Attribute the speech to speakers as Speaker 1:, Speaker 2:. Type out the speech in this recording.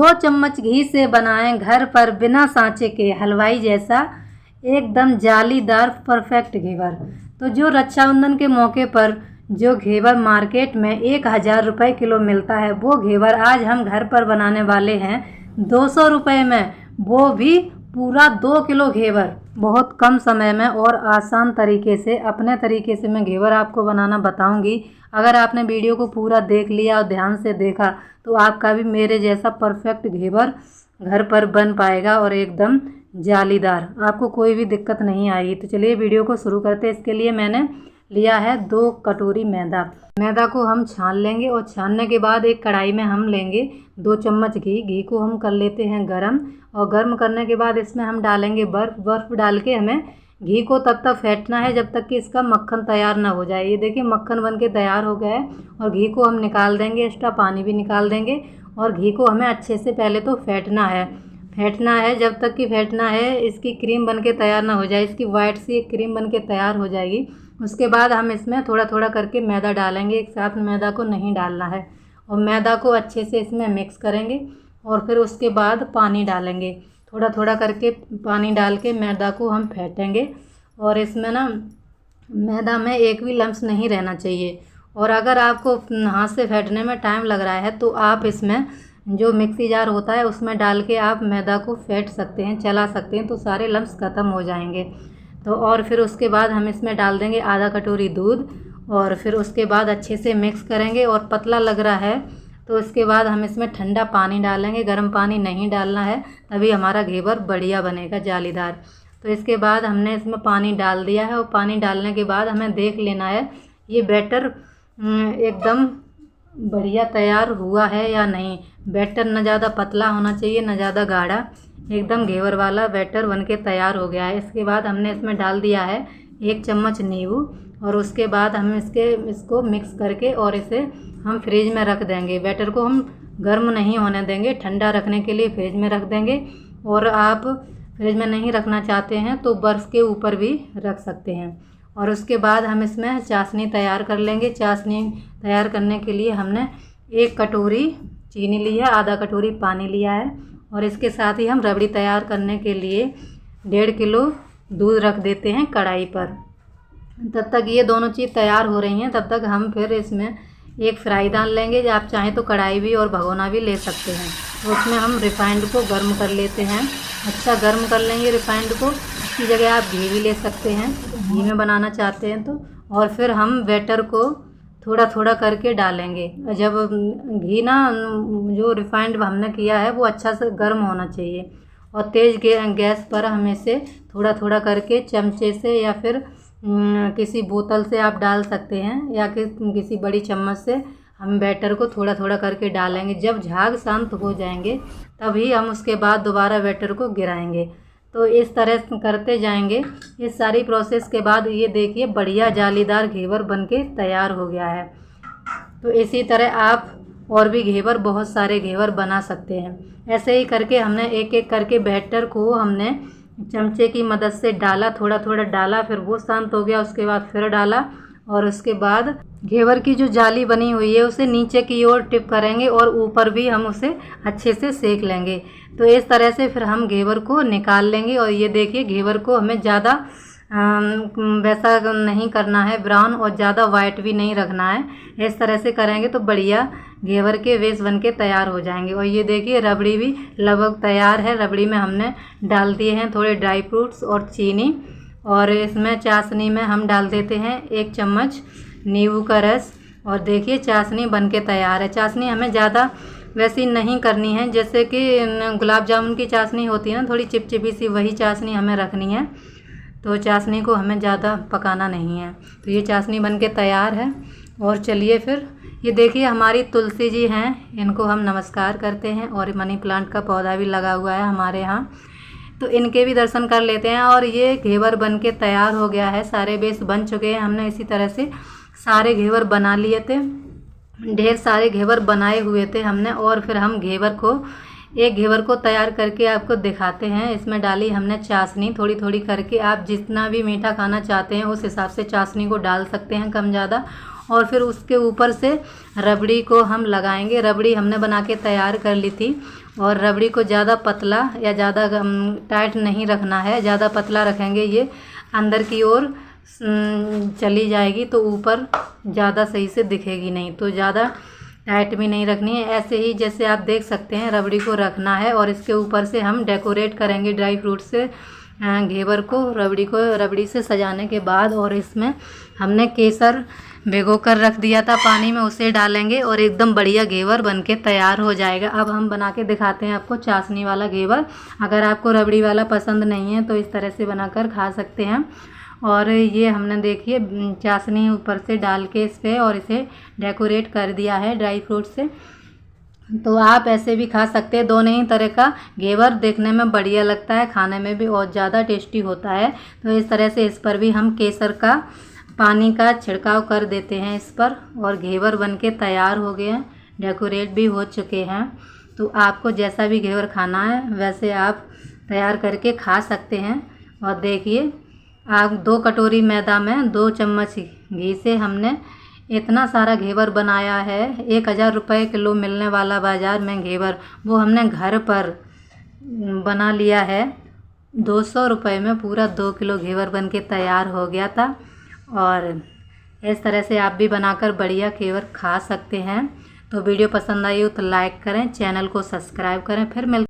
Speaker 1: 2 चम्मच घी से बनाएं घर पर बिना सांचे के हलवाई जैसा एकदम जालीदार परफेक्ट घेवर। तो जो रक्षाबंधन के मौके पर जो घेवर मार्केट में 1000 रुपये किलो मिलता है, वो घेवर आज हम घर पर बनाने वाले हैं 200 रुपये में, वो भी पूरा 2 किलो घेवर। बहुत कम समय में और आसान तरीके से अपने तरीके से मैं घेवर आपको बनाना बताऊंगी। अगर आपने वीडियो को पूरा देख लिया और ध्यान से देखा तो आपका भी मेरे जैसा परफेक्ट घेवर घर पर बन पाएगा और एकदम जालीदार, आपको कोई भी दिक्कत नहीं आएगी। तो चलिए वीडियो को शुरू करते हैं। इसके लिए मैंने लिया है 2 कटोरी मैदा को हम छान लेंगे और छानने के बाद एक कढ़ाई में हम लेंगे 2 चम्मच घी को हम कर लेते हैं गरम, और गर्म करने के बाद इसमें हम डालेंगे बर्फ़ डाल के हमें घी को तब तक फेंटना है जब तक कि इसका मक्खन तैयार ना हो जाए। ये देखिए मक्खन बन के तैयार हो गया है और घी को हम निकाल देंगे, एक्स्ट्रा पानी भी निकाल देंगे। और घी को हमें अच्छे से पहले तो फेंटना है जब तक कि फेंटना है इसकी क्रीम बन के तैयार ना हो जाए। इसकी वाइट सी एक क्रीम बन के तैयार हो जाएगी। उसके बाद हम इसमें थोड़ा थोड़ा करके मैदा डालेंगे, एक साथ मैदा को नहीं डालना है। और मैदा को अच्छे से इसमें मिक्स करेंगे और फिर उसके बाद पानी डालेंगे, थोड़ा थोड़ा करके पानी डाल के मैदा को हम फेंटेंगे। और इसमें ना मैदा में एक भी लम्स नहीं रहना चाहिए। और अगर आपको हाथ से फेंटने में टाइम लग रहा है तो आप इसमें जो मिक्सी जार होता है उसमें डाल के आप मैदा को फेंट सकते हैं, चला सकते हैं, तो सारे लम्स ख़त्म हो जाएंगे। तो और फिर उसके बाद हम इसमें डाल देंगे आधा कटोरी दूध और फिर उसके बाद अच्छे से मिक्स करेंगे। और पतला लग रहा है तो इसके बाद हम इसमें ठंडा पानी डालेंगे, गर्म पानी नहीं डालना है, तभी हमारा घेवर बढ़िया बनेगा जालीदार। तो इसके बाद हमने इसमें पानी डाल दिया है और पानी डालने के बाद हमें देख लेना है ये बैटर एकदम बढ़िया तैयार हुआ है या नहीं। बैटर न ज़्यादा पतला होना चाहिए न ज़्यादा गाढ़ा, एकदम घेवर वाला बैटर बनके तैयार हो गया है। इसके बाद हमने इसमें डाल दिया है 1 चम्मच नींबू और उसके बाद हम इसको मिक्स करके और इसे हम फ्रिज में रख देंगे। बैटर को हम गर्म नहीं होने देंगे, ठंडा रखने के लिए फ्रिज में रख देंगे। और आप फ्रिज में नहीं रखना चाहते हैं तो बर्फ़ के ऊपर भी रख सकते हैं। और उसके बाद हम इसमें चाशनी तैयार कर लेंगे। चाशनी तैयार करने के लिए हमने 1 कटोरी चीनी ली है, आधा कटोरी पानी लिया है और इसके साथ ही हम रबड़ी तैयार करने के लिए 1.5 किलो दूध रख देते हैं कढ़ाई पर। तब तक ये दोनों चीज़ तैयार हो रही हैं, तब तक हम फिर इसमें एक फ्राई पैन लेंगे। आप चाहें तो कढ़ाई भी और भगोना भी ले सकते हैं। तो उसमें हम रिफाइंड को गर्म कर लेते हैं, अच्छा गर्म कर लेंगे रिफाइंड को। इसकी जगह आप घी भी ले सकते हैं, घी में बनाना चाहते हैं तो। और फिर हम बैटर को थोड़ा थोड़ा करके डालेंगे। जब घी ना जो रिफाइंड हमने किया है वो अच्छा से गर्म होना चाहिए और तेज़ गैस पर हम इसे थोड़ा थोड़ा करके चमचे से या फिर किसी बोतल से आप डाल सकते हैं या किसी बड़ी चम्मच से हम बैटर को थोड़ा थोड़ा करके डालेंगे। जब झाग शांत हो जाएंगे तभी हम उसके बाद दोबारा बैटर को गिराएंगे। तो इस तरह करते जाएंगे। इस सारी प्रोसेस के बाद ये देखिए बढ़िया जालीदार घेवर बनके तैयार हो गया है। तो इसी तरह आप और भी घेवर, बहुत सारे घेवर बना सकते हैं। ऐसे ही करके हमने एक एक करके बैटर को हमने चमचे की मदद से डाला, थोड़ा थोड़ा डाला, फिर वो शांत हो गया, उसके बाद फिर डाला और उसके बाद घेवर की जो जाली बनी हुई है उसे नीचे की ओर टिप करेंगे और ऊपर भी हम उसे अच्छे से सेक लेंगे। तो इस तरह से फिर हम घेवर को निकाल लेंगे। और ये देखिए घेवर को हमें ज़्यादा वैसा नहीं करना है ब्राउन, और ज़्यादा वाइट भी नहीं रखना है। इस तरह से करेंगे तो बढ़िया घेवर के वेस बन के तैयार हो जाएंगे। और ये देखिए रबड़ी भी लगभग तैयार है। रबड़ी में हमने डाल दिए हैं थोड़े ड्राई फ्रूट्स और चीनी, और इसमें चाशनी में हम डाल देते हैं 1 चम्मच नींबू का रस। और देखिए चाशनी बन के तैयार है। चाशनी हमें ज़्यादा वैसी नहीं करनी है, जैसे कि गुलाब जामुन की चाशनी होती है ना, थोड़ी चिपचिपी सी, वही चाशनी हमें रखनी है। तो चाशनी को हमें ज़्यादा पकाना नहीं है। तो ये चाशनी बन के तैयार है। और चलिए फिर ये देखिए हमारी तुलसी जी हैं, इनको हम नमस्कार करते हैं। और मनी प्लांट का पौधा भी लगा हुआ है हमारे यहाँ, तो इनके भी दर्शन कर लेते हैं। और ये घेवर बन के तैयार हो गया है, सारे बेस बन चुके हैं। हमने इसी तरह से सारे घेवर बना लिए थे, ढेर सारे घेवर बनाए हुए थे हमने। और फिर हम एक घेवर को तैयार करके आपको दिखाते हैं। इसमें डाली हमने चाशनी थोड़ी थोड़ी करके, आप जितना भी मीठा खाना चाहते हैं उस हिसाब से चाशनी को डाल सकते हैं, कम ज़्यादा। और फिर उसके ऊपर से रबड़ी को हम लगाएंगे। रबड़ी हमने बना के तैयार कर ली थी और रबड़ी को ज़्यादा पतला या ज़्यादा टाइट नहीं रखना है। ज़्यादा पतला रखेंगे ये अंदर की ओर चली जाएगी तो ऊपर ज़्यादा सही से दिखेगी नहीं। तो ज़्यादा टाइट भी नहीं रखनी है। ऐसे ही जैसे आप देख सकते हैं रबड़ी को रखना है और इसके ऊपर से हम डेकोरेट करेंगे ड्राई फ्रूट से घेवर को रबड़ी से सजाने के बाद। और इसमें हमने केसर भिगो कर रख दिया था पानी में, उसे डालेंगे और एकदम बढ़िया घेवर बनके तैयार हो जाएगा। अब हम बना के दिखाते हैं आपको चाशनी वाला घेवर। अगर आपको रबड़ी वाला पसंद नहीं है तो इस तरह से बनाकर खा सकते हैं। और ये हमने देखिए चाशनी ऊपर से डाल के इस पर और इसे डेकोरेट कर दिया है ड्राई फ्रूट से। तो आप ऐसे भी खा सकते हैं। दोनों ही तरह का घेवर देखने में बढ़िया लगता है, खाने में भी और ज़्यादा टेस्टी होता है। तो इस तरह से इस पर भी हम केसर का पानी का छिड़काव कर देते हैं इस पर और घेवर बनके तैयार हो गए हैं, डेकोरेट भी हो चुके हैं। तो आपको जैसा भी घेवर खाना है वैसे आप तैयार करके खा सकते हैं। और देखिए आप 2 कटोरी मैदा में 2 चम्मच घी से हमने इतना सारा घेवर बनाया है। 1000 रुपये किलो मिलने वाला बाज़ार में घेवर, वो हमने घर पर बना लिया है। 200 रुपये में पूरा 2 किलो घेवर बन के तैयार हो गया था। और इस तरह से आप भी बनाकर बढ़िया घेवर खा सकते हैं। तो वीडियो पसंद आई हो तो लाइक करें, चैनल को सब्सक्राइब करें। फिर मिलते